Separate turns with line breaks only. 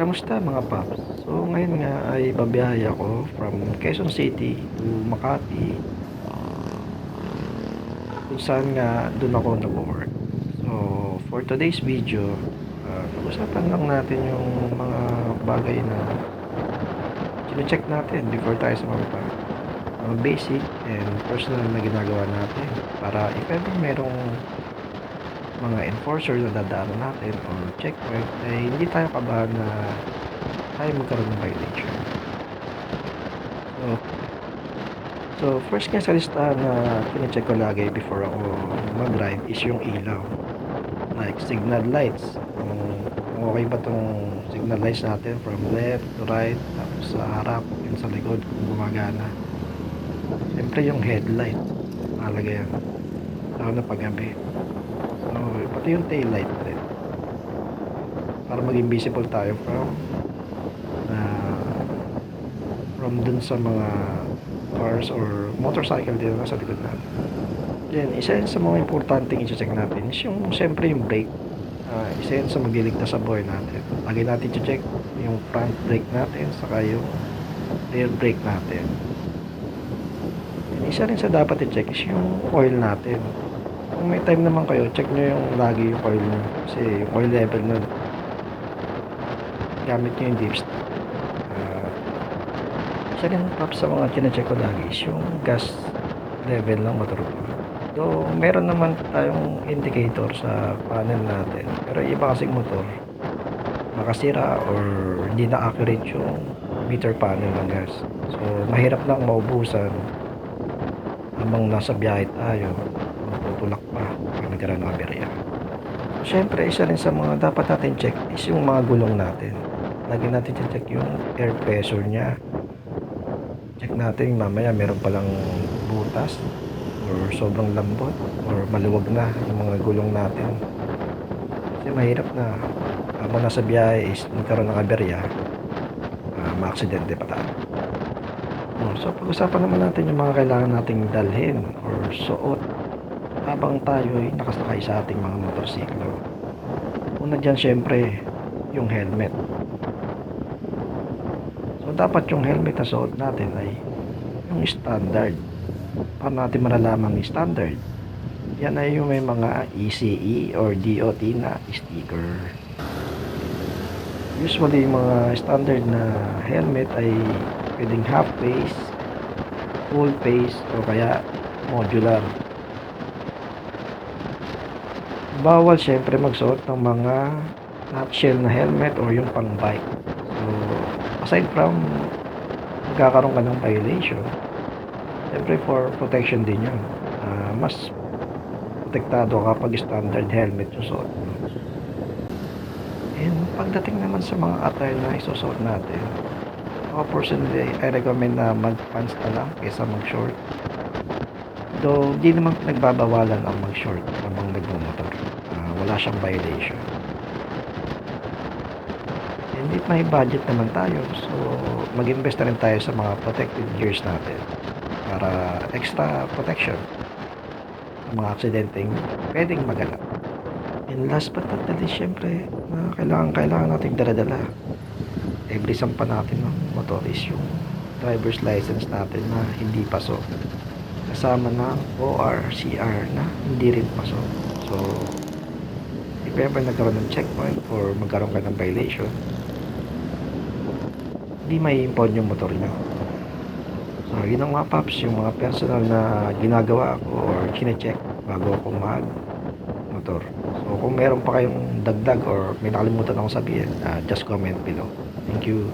Kamusta mga paps? So ngayon nga ay babiyahe ako from Quezon City to Makati, kung saan nga doon ako nag-work. So for today's video, pag-usapan lang natin yung mga bagay na chine-check natin before tayo sumampa. Mga basic and personal na ginagawa natin para if ever merong mga enforcer na dadaanan natin or checkpoint ay hindi tayo kabahan na tayo magkaroon ng violation. So first nga sa listahan na kine-check ko lagi before ako mag-drive is yung ilaw. Like signal lights. Kung okay ba tong signal lights natin from left to right, tapos sa harap, yun sa likod kung gumagana. Siyempre yung headlight, mahalaga yan. Lalo na paggabi. So pati yung tail light rin. Para maging visible tayo from dun sa mga cars or motorcycle dito sa likod natin. Then, isa yun sa mga importanteng i-check natin is yung, siyempre yung brake. Isa yun sa magliligtas sa buhay natin. Lagi natin i-check yung front brake natin, saka yung rear brake natin. And isa rin sa dapat i-check is yung oil natin. Kung may time naman kayo, check nyo yung lagi yung oil nyo. Kasi yung oil level nun, gamit nyo yung dipstick. Isa rin sa mga kina-check ko lagi is yung gas level ng motor ko. So, meron naman tayong indicator sa panel natin. Pero iba kasing motor, makasira or hindi na accurate yung meter panel ng gas. So, mahirap lang maubusan habang nasa biyahe tayo. Magtutulak pa pag nagkaroon ng aberya. So, syempre, isa rin sa mga dapat natin check is yung mga gulong natin. Lagi natin check yung air pressure niya. Check natin mamaya meron palang butas or sobrang lambot or maluwag na yung mga gulong natin. Kasi mahirap na habang nasa biyahe is nagkaroon ng aberya, ma-aksidente pa tayo. So pag-usapan naman natin yung mga kailangan nating dalhin or suot habang tayo ay nakasakay sa ating mga motorsiklo. Una dyan syempre yung helmet. So dapat yung helmet na suot natin ay yung standard. Paano natin malalaman yung standard? Yan ay yung may mga ECE or DOT na sticker. Usually yung mga standard na helmet ay pwedeng half face, full face, o kaya modular. Bawal syempre magsuot ng mga nutshell na helmet or yung pang bike. So aside from magkakaroon ka ng violation, siyempre for protection din yun. Mas protektado kapag standard helmet yung suot mo. And pagdating naman sa mga attire na isusuot natin, ako personally, I recommend na mag-pants na lang kaysa mag-short. Though, di naman nagbabawalan ang mag-short habang nagmumotor. Wala siyang violation. And if may budget naman tayo, so mag-invest na rin tayo sa mga protective gears natin para extra protection sa mga aksidenteng pwedeng maganap. And last but not the least, syempre, kailangan nating dala-dala every sampa natin ng motor is yung driver's license natin na hindi pasok, kasama ng ORCR na hindi rin pasok. So if ever nagkaroon ng checkpoint or magkaroon ka ng violation, hindi may impound yung motor nyo. So yun ang mga paps, yung mga personal na ginagawa ko or kine-check bago ako mag motor. So kung meron pa kayong dagdag or may nakalimutan akong sabihin, just comment below. Thank you.